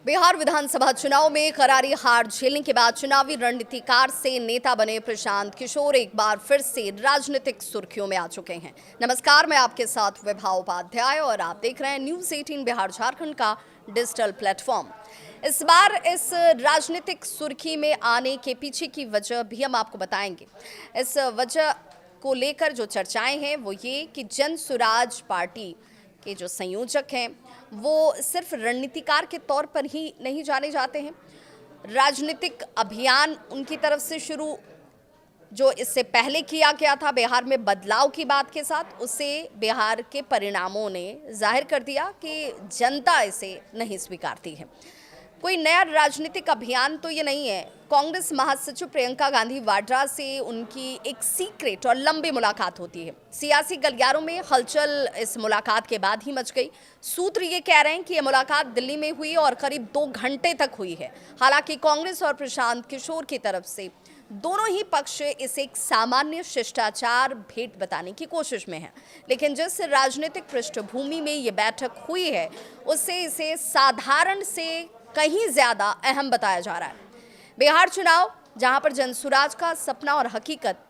बिहार विधानसभा चुनाव में करारी हार झेलने के बाद चुनावी रणनीतिकार से नेता बने प्रशांत किशोर एक बार फिर से राजनीतिक सुर्खियों में आ चुके हैं। नमस्कार, मैं आपके साथ विभा उपाध्याय और आप देख रहे हैं न्यूज़ 18 बिहार झारखंड का डिजिटल प्लेटफॉर्म। इस बार इस राजनीतिक सुर्खी में आने के पीछे की वजह भी हम आपको बताएंगे। इस वजह को लेकर जो चर्चाएं हैं वो ये कि जन सुराज पार्टी के जो संयोजक हैं वो सिर्फ रणनीतिकार के तौर पर ही नहीं जाने जाते हैं। राजनीतिक अभियान उनकी तरफ से शुरू जो इससे पहले किया गया था बिहार में बदलाव की बात के साथ, उसे बिहार के परिणामों ने जाहिर कर दिया कि जनता इसे नहीं स्वीकारती है। कोई नया राजनीतिक अभियान तो ये नहीं है। कांग्रेस महासचिव प्रियंका गांधी वाड्रा से उनकी एक सीक्रेट और लंबी मुलाकात होती है। सियासी गलियारों में हलचल इस मुलाकात के बाद ही मच गई। सूत्र ये कह रहे हैं कि ये मुलाकात दिल्ली में हुई और करीब 2 घंटे तक हुई है। हालांकि कांग्रेस और प्रशांत किशोर की तरफ से दोनों ही पक्ष इसे एक सामान्य शिष्टाचार भेंट बताने की कोशिश में है, लेकिन जिस राजनीतिक पृष्ठभूमि में ये बैठक हुई है उससे इसे साधारण से कहीं ज्यादा अहम बताया जा रहा है। बिहार चुनाव जहां पर जनसुराज का सपना और हकीकत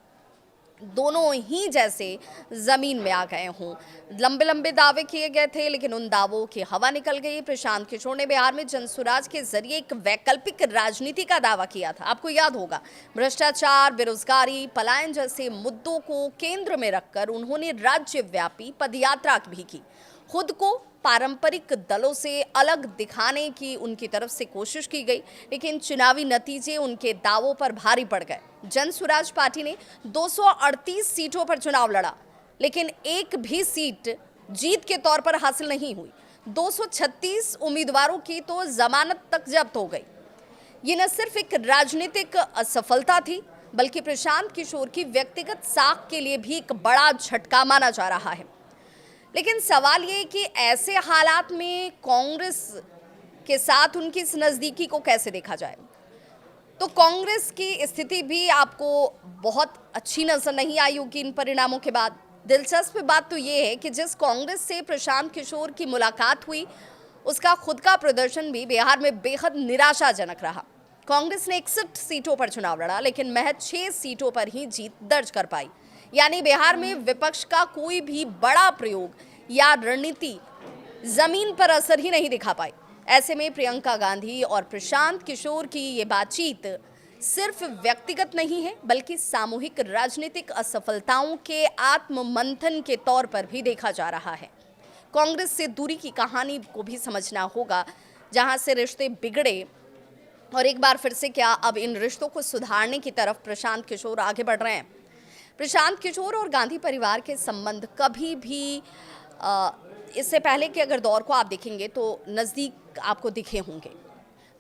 दोनों ही जैसे जमीन में आ गए हों। लंबे लंबे दावे किए गए थे, लेकिन उन दावों की हवा निकल गई। प्रशांत किशोर ने बिहार में जनसुराज के जरिए एक वैकल्पिक राजनीति का दावा किया था। आपको याद होगा, भ्रष्टाचार, बेरोजगारी, पलायन जैसे मुद्दों को केंद्र में रखकर उन्होंने राज्यव्यापी पदयात्रा भी की। खुद को पारंपरिक दलों से अलग दिखाने की उनकी तरफ से कोशिश की गई, लेकिन चुनावी नतीजे उनके दावों पर भारी पड़ गए। जन सुराज पार्टी ने 238 सीटों पर चुनाव लड़ा, लेकिन एक भी सीट जीत के तौर पर हासिल नहीं हुई। 236 उम्मीदवारों की तो जमानत तक जब्त हो गई। ये न सिर्फ एक राजनीतिक असफलता थी, बल्कि प्रशांत किशोर की व्यक्तिगत साख के लिए भी एक बड़ा झटका माना जा रहा है। लेकिन सवाल ये कि ऐसे हालात में कांग्रेस के साथ उनकी इस नज़दीकी को कैसे देखा जाए। तो कांग्रेस की स्थिति भी आपको बहुत अच्छी नजर नहीं आई होगी इन परिणामों के बाद। दिलचस्प बात तो ये है कि जिस कांग्रेस से प्रशांत किशोर की मुलाकात हुई उसका खुद का प्रदर्शन भी बिहार में बेहद निराशाजनक रहा। कांग्रेस ने 61 सीटों पर चुनाव लड़ा, लेकिन महज 6 सीटों पर ही जीत दर्ज कर पाई। यानी बिहार में विपक्ष का कोई भी बड़ा प्रयोग या रणनीति जमीन पर असर ही नहीं दिखा पाई। ऐसे में प्रियंका गांधी और प्रशांत किशोर की ये बातचीत सिर्फ व्यक्तिगत नहीं है, बल्कि सामूहिक राजनीतिक असफलताओं के आत्ममंथन के तौर पर भी देखा जा रहा है। कांग्रेस से दूरी की कहानी को भी समझना होगा, जहां से रिश्ते बिगड़े और एक बार फिर से क्या अब इन रिश्तों को सुधारने की तरफ प्रशांत किशोर आगे बढ़ रहे हैं। प्रशांत किशोर और गांधी परिवार के संबंध कभी भी इससे पहले के अगर दौर को आप देखेंगे तो नज़दीक आपको दिखे होंगे।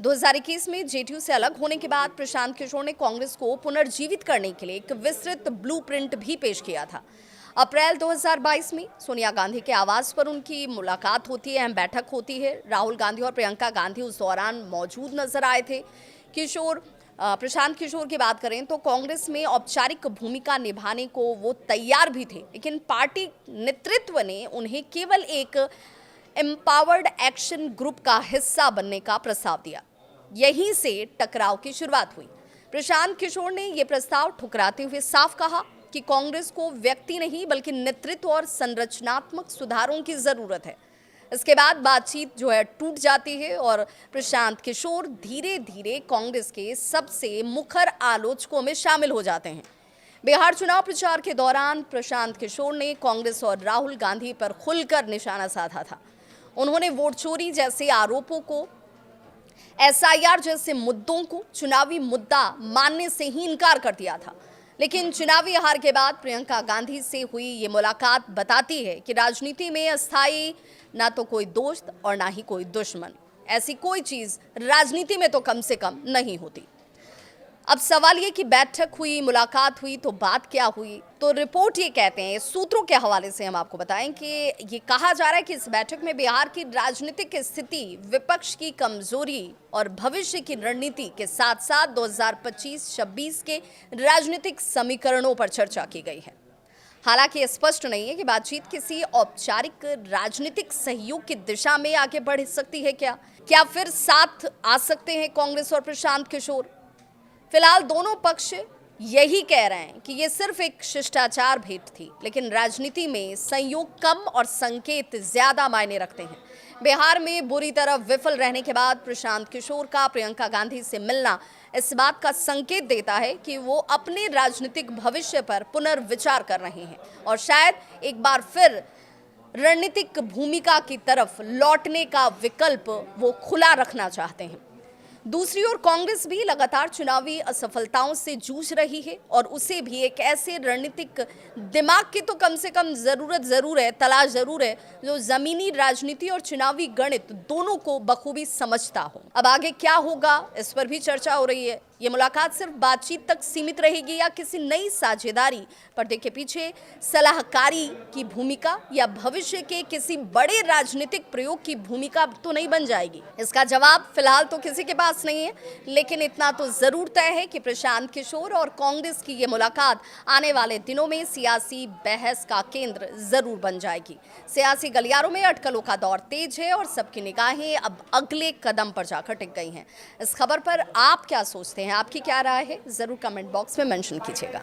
2021 में जेडीयू से अलग होने के बाद प्रशांत किशोर ने कांग्रेस को पुनर्जीवित करने के लिए एक विस्तृत ब्लूप्रिंट भी पेश किया था। अप्रैल 2022 में सोनिया गांधी के आवास पर उनकी मुलाकात होती है, अहम बैठक होती है। राहुल गांधी और प्रियंका गांधी उस दौरान मौजूद नजर आए थे। प्रशांत किशोर की बात करें तो कांग्रेस में औपचारिक भूमिका निभाने को वो तैयार भी थे, लेकिन पार्टी नेतृत्व ने उन्हें केवल एक एम्पावर्ड एक्शन ग्रुप का हिस्सा बनने का प्रस्ताव दिया। यहीं से टकराव की शुरुआत हुई। प्रशांत किशोर ने यह प्रस्ताव ठुकराते हुए साफ कहा कि कांग्रेस को व्यक्ति नहीं बल्कि नेतृत्व और संरचनात्मक सुधारों की जरूरत है। इसके बाद बातचीत जो है टूट जाती है और प्रशांत किशोर धीरे धीरे कांग्रेस के सबसे मुखर आलोचकों में शामिल हो जाते हैं। बिहार चुनाव प्रचार के दौरान प्रशांत किशोर ने कांग्रेस और राहुल गांधी पर खुलकर निशाना साधा था। उन्होंने वोट चोरी जैसे आरोपों को, एसआईआर जैसे मुद्दों को चुनावी मुद्दा मानने से ही इनकार कर दिया था। लेकिन चुनावी हार के बाद प्रियंका गांधी से हुई ये मुलाकात बताती है कि राजनीति में अस्थायी ना तो कोई दोस्त और ना ही कोई दुश्मन, ऐसी कोई चीज राजनीति में तो कम से कम नहीं होती। अब सवाल ये कि बैठक हुई, मुलाकात हुई, तो बात क्या हुई। तो रिपोर्ट ये कहते हैं, सूत्रों के हवाले से हम आपको बताएं कि ये कहा जा रहा है कि इस बैठक में बिहार की राजनीतिक स्थिति, विपक्ष की कमजोरी और भविष्य की रणनीति के साथ साथ 2025-26 के राजनीतिक समीकरणों पर चर्चा की गई है। हालांकि स्पष्ट नहीं है कि बातचीत किसी औपचारिक राजनीतिक सहयोग की दिशा में आगे बढ़ सकती है क्या। क्या फिर साथ आ सकते हैं कांग्रेस और प्रशांत किशोर? फिलहाल दोनों पक्ष यही कह रहे हैं कि ये सिर्फ एक शिष्टाचार भेंट थी, लेकिन राजनीति में संयोग कम और संकेत ज्यादा मायने रखते हैं। बिहार में बुरी तरह विफल रहने के बाद प्रशांत किशोर का प्रियंका गांधी से मिलना इस बात का संकेत देता है कि वो अपने राजनीतिक भविष्य पर पुनर्विचार कर रहे हैं और शायद एक बार फिर रणनीतिक भूमिका की तरफ लौटने का विकल्प वो खुला रखना चाहते हैं। दूसरी ओर कांग्रेस भी लगातार चुनावी असफलताओं से जूझ रही है और उसे भी एक ऐसे रणनीतिक दिमाग की तो कम से कम जरूर है, तलाश जरूर है, जो जमीनी राजनीति और चुनावी गणित दोनों को बखूबी समझता हो। अब आगे क्या होगा, इस पर भी चर्चा हो रही है। ये मुलाकात सिर्फ बातचीत तक सीमित रहेगी या किसी नई साझेदारी पर्दे के पीछे सलाहकारी की भूमिका या भविष्य के किसी बड़े राजनीतिक प्रयोग की भूमिका तो नहीं बन जाएगी? इसका जवाब फिलहाल तो किसी के पास नहीं है, लेकिन इतना तो जरूर तय है कि प्रशांत किशोर और कांग्रेस की ये मुलाकात आने वाले दिनों में सियासी बहस का केंद्र जरूर बन जाएगी। सियासी गलियारों में अटकलों का दौर तेज है और सबकी निगाहें अब अगले कदम पर जाकर टिक गई हैं। इस खबर पर आप क्या सोचते हैं? आपकी क्या राय है? जरूर कमेंट बॉक्स में मेंशन कीजिएगा।